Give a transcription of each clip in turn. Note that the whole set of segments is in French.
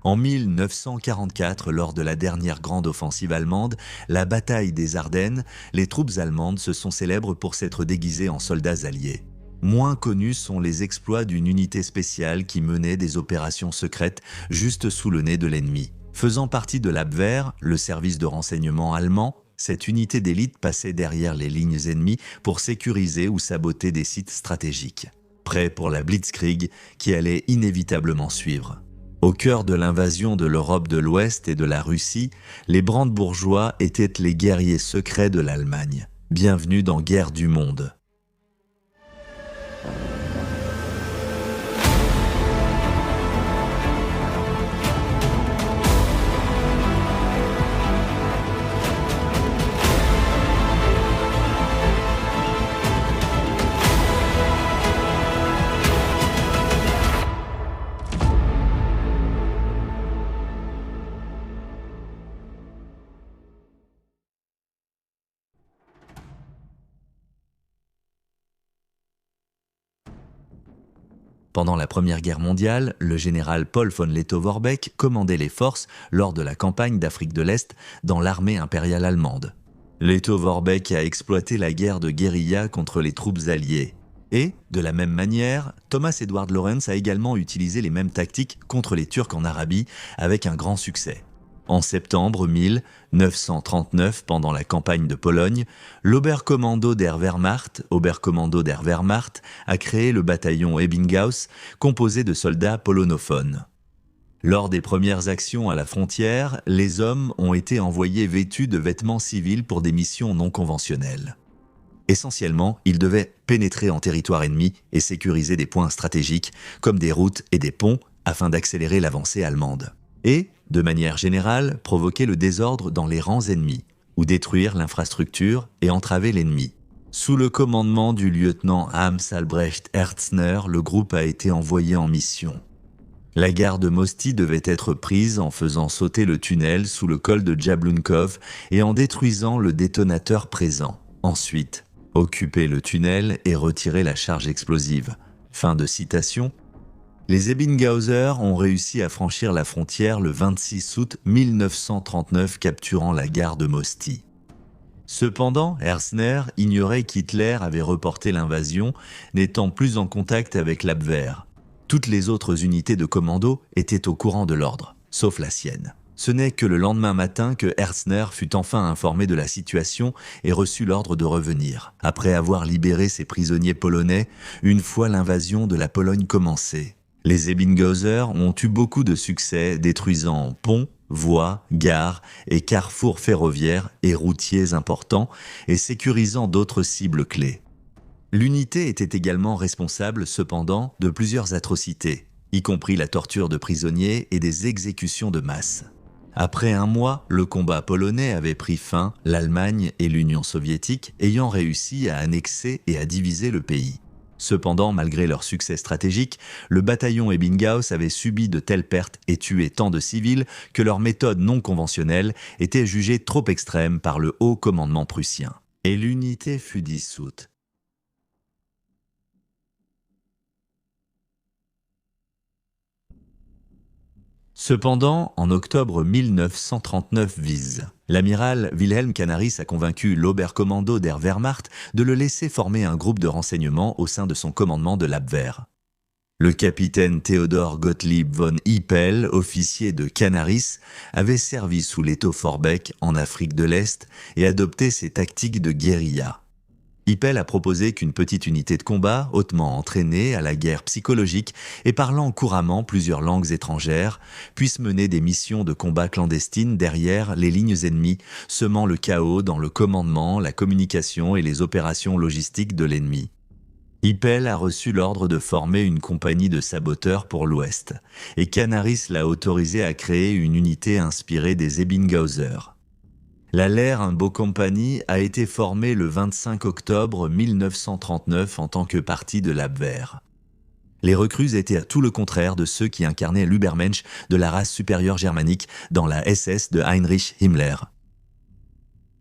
En 1944, lors de la dernière grande offensive allemande, la bataille des Ardennes, les troupes allemandes se sont célèbres pour s'être déguisées en soldats alliés. Moins connus sont les exploits d'une unité spéciale qui menait des opérations secrètes juste sous le nez de l'ennemi. Faisant partie de l'Abwehr, le service de renseignement allemand, cette unité d'élite passait derrière les lignes ennemies pour sécuriser ou saboter des sites stratégiques. Prêts pour la Blitzkrieg qui allait inévitablement suivre. Au cœur de l'invasion de l'Europe de l'Ouest et de la Russie, les brandebourgeois étaient les guerriers secrets de l'Allemagne. Bienvenue dans Guerre du Monde. Pendant la Première Guerre mondiale, le général Paul von Lettow-Vorbeck commandait les forces lors de la campagne d'Afrique de l'Est dans l'armée impériale allemande. Lettow-Vorbeck a exploité la guerre de guérilla contre les troupes alliées. Et, de la même manière, Thomas Edward Lawrence a également utilisé les mêmes tactiques contre les Turcs en Arabie avec un grand succès. En septembre 1939, pendant la campagne de Pologne, l'Oberkommando der Wehrmacht, a créé le bataillon Ebbinghaus, composé de soldats polonophones. Lors des premières actions à la frontière, les hommes ont été envoyés vêtus de vêtements civils pour des missions non conventionnelles. Essentiellement, ils devaient pénétrer en territoire ennemi et sécuriser des points stratégiques, comme des routes et des ponts, afin d'accélérer l'avancée allemande. Et, de manière générale, provoquer le désordre dans les rangs ennemis, ou détruire l'infrastructure et entraver l'ennemi. Sous le commandement du lieutenant Hans Albrecht Herzner, le groupe a été envoyé en mission. La gare de Mosti devait être prise en faisant sauter le tunnel sous le col de Jablunkov et en détruisant le détonateur présent. Ensuite, occuper le tunnel et retirer la charge explosive. Fin de citation. Les Ebbinghausers ont réussi à franchir la frontière le 26 août 1939, capturant la gare de Mosti. Cependant, Herzner ignorait qu'Hitler avait reporté l'invasion, n'étant plus en contact avec l'Abwehr. Toutes les autres unités de commando étaient au courant de l'ordre, sauf la sienne. Ce n'est que le lendemain matin que Herzner fut enfin informé de la situation et reçut l'ordre de revenir, après avoir libéré ses prisonniers polonais une fois l'invasion de la Pologne commencée. Les Ebbinghausers ont eu beaucoup de succès, détruisant ponts, voies, gares et carrefours ferroviaires et routiers importants et sécurisant d'autres cibles clés. L'unité était également responsable, cependant, de plusieurs atrocités, y compris la torture de prisonniers et des exécutions de masse. Après un mois, le combat polonais avait pris fin, l'Allemagne et l'Union soviétique ayant réussi à annexer et à diviser le pays. Cependant, malgré leur succès stratégique, le bataillon Ebbinghaus avait subi de telles pertes et tué tant de civils que leur méthode non conventionnelle était jugée trop extrême par le haut commandement prussien. Et l'unité fut dissoute. Cependant, en octobre 1939 l'amiral Wilhelm Canaris a convaincu l'Oberkommando der Wehrmacht de le laisser former un groupe de renseignement au sein de son commandement de l'Abwehr. Le capitaine Theodor Gottlieb von Hippel, officier de Canaris, avait servi sous Lettow-Vorbeck en Afrique de l'Est et adopté ses tactiques de guérilla. Hippel a proposé qu'une petite unité de combat, hautement entraînée à la guerre psychologique et parlant couramment plusieurs langues étrangères, puisse mener des missions de combat clandestines derrière les lignes ennemies, semant le chaos dans le commandement, la communication et les opérations logistiques de l'ennemi. Hippel a reçu l'ordre de former une compagnie de saboteurs pour l'Ouest, et Canaris l'a autorisé à créer une unité inspirée des Ebbinghausers. La Lehr&Bo Company a été formée le 25 octobre 1939 en tant que partie de l'Abwehr. Les recrues étaient à tout le contraire de ceux qui incarnaient l'Übermensch de la race supérieure germanique dans la SS de Heinrich Himmler.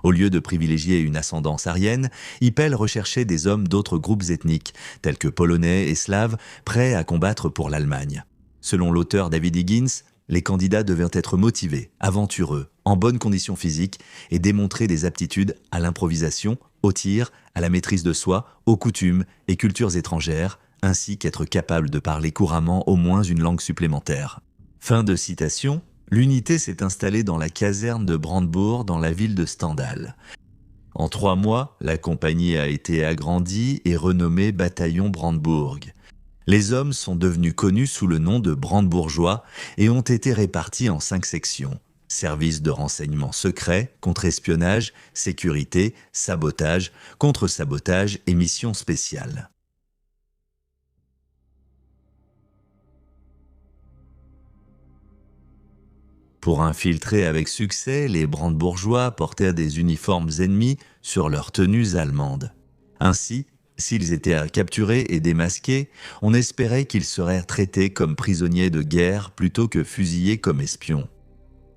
Au lieu de privilégier une ascendance aryenne, Hippel recherchait des hommes d'autres groupes ethniques, tels que polonais et slaves, prêts à combattre pour l'Allemagne. Selon l'auteur David Higgins, Les candidats devaient être motivés, aventureux, en bonne condition physique et démontrer des aptitudes à l'improvisation, au tir, à la maîtrise de soi, aux coutumes et cultures étrangères, ainsi qu'être capable de parler couramment au moins une langue supplémentaire. Fin de citation. L'unité s'est installée dans la caserne de Brandebourg dans la ville de Stendal. En 3 mois, la compagnie a été agrandie et renommée Bataillon Brandebourg. Les hommes sont devenus connus sous le nom de brandebourgeois et ont été répartis en 5 sections. Service de renseignement secret, contre-espionnage, sécurité, sabotage, contre-sabotage et missions spéciales. Pour infiltrer avec succès, les brandebourgeois portèrent des uniformes ennemis sur leurs tenues allemandes. Ainsi, s'ils étaient capturés et démasqués, on espérait qu'ils seraient traités comme prisonniers de guerre plutôt que fusillés comme espions.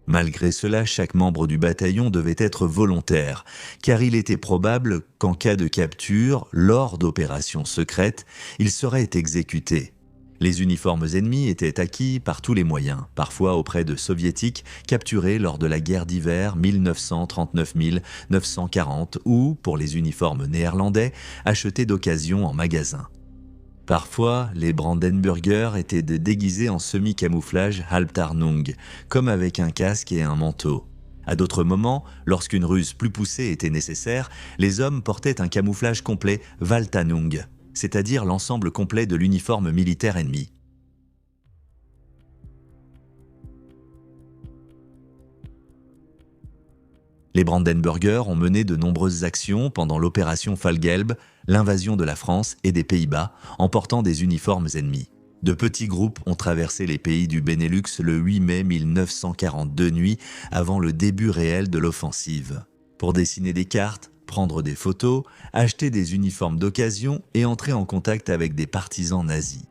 Malgré cela, chaque membre du bataillon devait être volontaire, car il était probable qu'en cas de capture, lors d'opérations secrètes, il serait exécuté. Les uniformes ennemis étaient acquis par tous les moyens, parfois auprès de soviétiques capturés lors de la guerre d'hiver 1939-1940 ou, pour les uniformes néerlandais, achetés d'occasion en magasin. Parfois, les Brandenburgers étaient déguisés en semi-camouflage Halbtarnung, comme avec un casque et un manteau. À d'autres moments, lorsqu'une ruse plus poussée était nécessaire, les hommes portaient un camouflage complet Waltanung, c'est-à-dire l'ensemble complet de l'uniforme militaire ennemi. Les Brandenburgers ont mené de nombreuses actions pendant l'opération Fallgelb, l'invasion de la France et des Pays-Bas, en portant des uniformes ennemis. De petits groupes ont traversé les pays du Benelux le 8 mai 1942 nuit, avant le début réel de l'offensive. Pour dessiner des cartes, prendre des photos, acheter des uniformes d'occasion et entrer en contact avec des partisans nazis.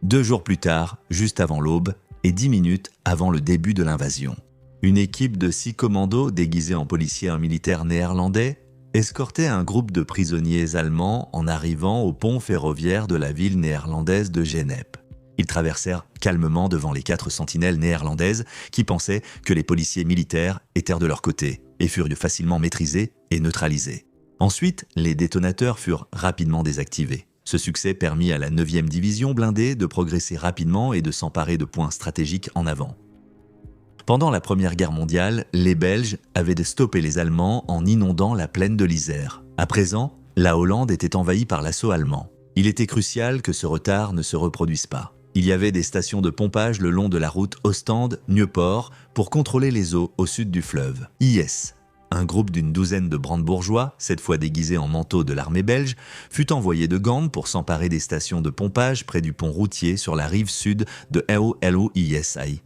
2 jours plus tard, juste avant l'aube, et 10 minutes avant le début de l'invasion, une équipe de 6 commandos déguisés en policiers militaires néerlandais escortait un groupe de prisonniers allemands en arrivant au pont ferroviaire de la ville néerlandaise de Genep. Ils traversèrent calmement devant les 4 sentinelles néerlandaises qui pensaient que les policiers militaires étaient de leur côté et furent facilement maîtrisés et neutralisés. Ensuite, les détonateurs furent rapidement désactivés. Ce succès permit à la 9e division blindée de progresser rapidement et de s'emparer de points stratégiques en avant. Pendant la Première Guerre mondiale, les Belges avaient stoppé les Allemands en inondant la plaine de l'Isère. À présent, la Hollande était envahie par l'assaut allemand. Il était crucial que ce retard ne se reproduise pas. Il y avait des stations de pompage le long de la route Ostende-Nieuport pour contrôler les eaux au sud du fleuve. IS, un groupe d'une douzaine de brandebourgeois, cette fois déguisés en manteau de l'armée belge, fut envoyé de Gand pour s'emparer des stations de pompage près du pont routier sur la rive sud de LOISI.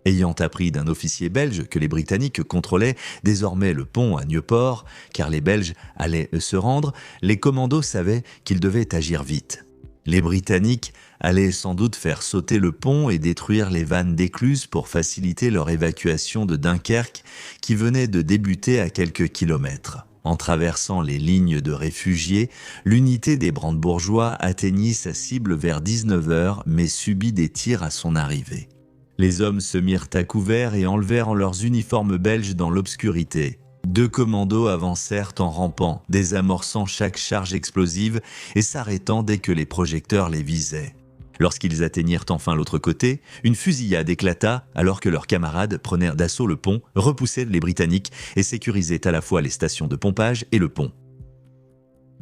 Ayant appris d'un officier belge que les Britanniques contrôlaient désormais le pont à Nieuport, car les Belges allaient se rendre, les commandos savaient qu'ils devaient agir vite. Les Britanniques allaient sans doute faire sauter le pont et détruire les vannes d'écluse pour faciliter leur évacuation de Dunkerque qui venait de débuter à quelques kilomètres. En traversant les lignes de réfugiés, l'unité des brandebourgeois atteignit sa cible vers 19h mais subit des tirs à son arrivée. Les hommes se mirent à couvert et enlevèrent leurs uniformes belges dans l'obscurité. 2 commandos avancèrent en rampant, désamorçant chaque charge explosive et s'arrêtant dès que les projecteurs les visaient. Lorsqu'ils atteignirent enfin l'autre côté, une fusillade éclata alors que leurs camarades prenaient d'assaut le pont, repoussaient les Britanniques et sécurisaient à la fois les stations de pompage et le pont.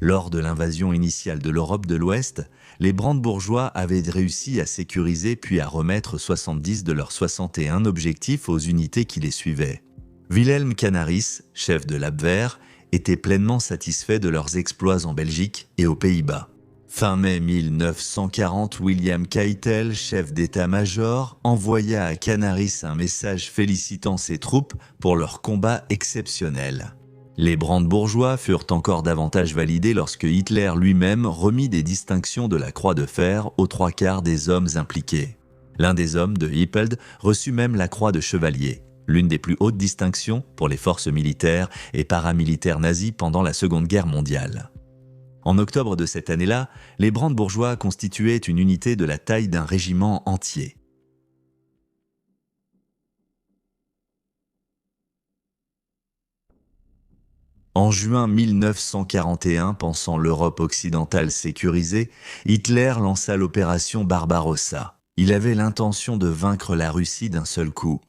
Lors de l'invasion initiale de l'Europe de l'Ouest, les brandebourgeois avaient réussi à sécuriser puis à remettre 70 de leurs 61 objectifs aux unités qui les suivaient. Wilhelm Canaris, chef de l'Abwehr, était pleinement satisfait de leurs exploits en Belgique et aux Pays-Bas. Fin mai 1940, William Keitel, chef d'état-major, envoya à Canaris un message félicitant ses troupes pour leur combat exceptionnel. Les brandebourgeois furent encore davantage validés lorsque Hitler lui-même remit des distinctions de la Croix de Fer aux 3/4 des hommes impliqués. L'un des hommes de Hippeld reçut même la Croix de Chevalier, l'une des plus hautes distinctions pour les forces militaires et paramilitaires nazies pendant la Seconde Guerre mondiale. En octobre de cette année-là, les brandebourgeois constituaient une unité de la taille d'un régiment entier. En juin 1941, pensant l'Europe occidentale sécurisée, Hitler lança l'opération Barbarossa. Il avait l'intention de vaincre la Russie d'un seul coup.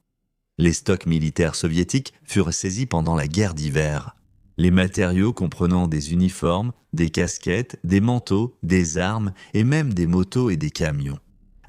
Les stocks militaires soviétiques furent saisis pendant la guerre d'hiver. Les matériaux comprenant des uniformes, des casquettes, des manteaux, des armes et même des motos et des camions.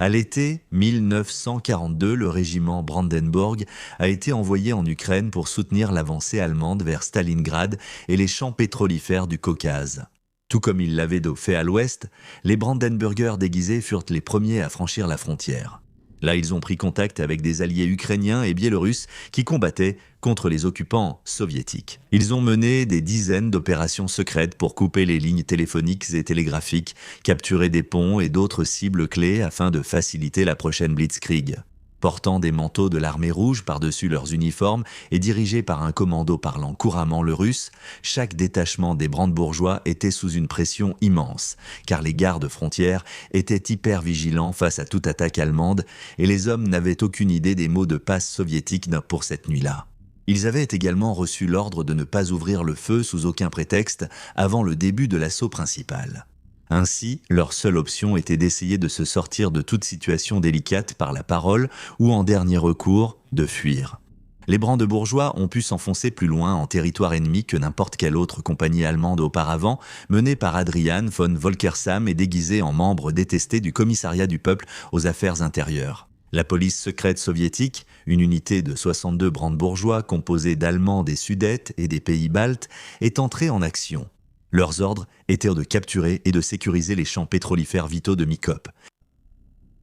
À l'été 1942, le régiment Brandenburg a été envoyé en Ukraine pour soutenir l'avancée allemande vers Stalingrad et les champs pétrolifères du Caucase. Tout comme il l'avait fait à l'ouest, les Brandenburgers déguisés furent les premiers à franchir la frontière. Là, ils ont pris contact avec des alliés ukrainiens et biélorusses qui combattaient contre les occupants soviétiques. Ils ont mené des dizaines d'opérations secrètes pour couper les lignes téléphoniques et télégraphiques, capturer des ponts et d'autres cibles clés afin de faciliter la prochaine blitzkrieg. Portant des manteaux de l'armée rouge par-dessus leurs uniformes et dirigés par un commando parlant couramment le russe, chaque détachement des brandebourgeois était sous une pression immense, car les gardes frontières étaient hyper vigilants face à toute attaque allemande et les hommes n'avaient aucune idée des mots de passe soviétiques pour cette nuit-là. Ils avaient également reçu l'ordre de ne pas ouvrir le feu sous aucun prétexte avant le début de l'assaut principal. Ainsi, leur seule option était d'essayer de se sortir de toute situation délicate par la parole ou, en dernier recours, de fuir. Les brandebourgeois ont pu s'enfoncer plus loin en territoire ennemi que n'importe quelle autre compagnie allemande auparavant, menée par Adrian von Volkersam et déguisée en membre détesté du commissariat du peuple aux affaires intérieures. La police secrète soviétique, une unité de 62 brandebourgeois composée d'Allemands des Sudètes et des pays baltes, est entrée en action. Leurs ordres étaient de capturer et de sécuriser les champs pétrolifères vitaux de Mikop.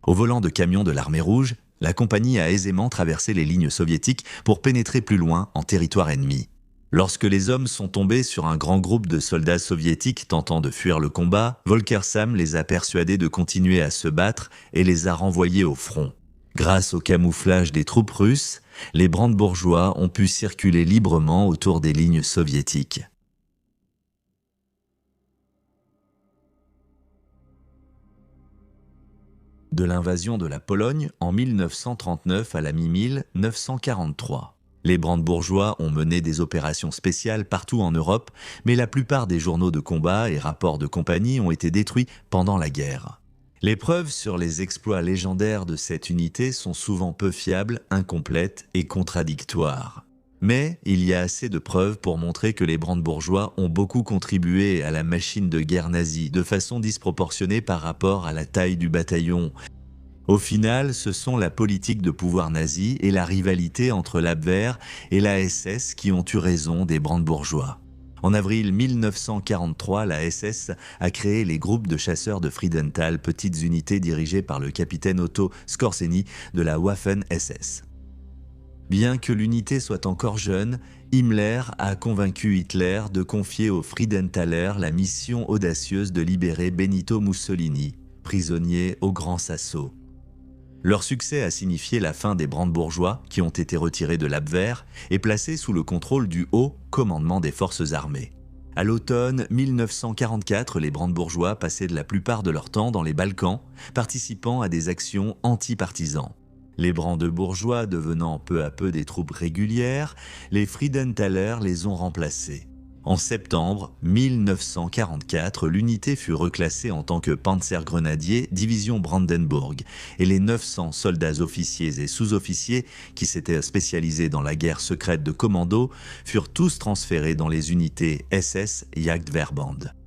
Au volant de camions de l'armée rouge, la compagnie a aisément traversé les lignes soviétiques pour pénétrer plus loin en territoire ennemi. Lorsque les hommes sont tombés sur un grand groupe de soldats soviétiques tentant de fuir le combat, Volkersam les a persuadés de continuer à se battre et les a renvoyés au front. Grâce au camouflage des troupes russes, les brandebourgeois ont pu circuler librement autour des lignes soviétiques. De l'invasion de la Pologne en 1939 à la mi-1943. Les brandebourgeois ont mené des opérations spéciales partout en Europe, mais la plupart des journaux de combat et rapports de compagnie ont été détruits pendant la guerre. Les preuves sur les exploits légendaires de cette unité sont souvent peu fiables, incomplètes et contradictoires. Mais il y a assez de preuves pour montrer que les brandebourgeois ont beaucoup contribué à la machine de guerre nazie de façon disproportionnée par rapport à la taille du bataillon. Au final, ce sont la politique de pouvoir nazi et la rivalité entre l'Abwehr et la SS qui ont eu raison des brandebourgeois. En avril 1943, la SS a créé les groupes de chasseurs de Friedenthal, petites unités dirigées par le capitaine Otto Skorzeny de la Waffen-SS. Bien que l'unité soit encore jeune, Himmler a convaincu Hitler de confier aux Friedenthalers la mission audacieuse de libérer Benito Mussolini, prisonnier au Grand Sasso. Leur succès a signifié la fin des brandebourgeois qui ont été retirés de l'Abwehr et placés sous le contrôle du haut commandement des forces armées. À l'automne 1944, les brandebourgeois passaient la plupart de leur temps dans les Balkans, participant à des actions anti-partisans. Les brandebourgeois devenant peu à peu des troupes régulières, les Friedenthalers les ont remplacés. En septembre 1944, l'unité fut reclassée en tant que Panzergrenadier division Brandenburg et les 900 soldats officiers et sous-officiers qui s'étaient spécialisés dans la guerre secrète de commando furent tous transférés dans les unités SS Jagdverband.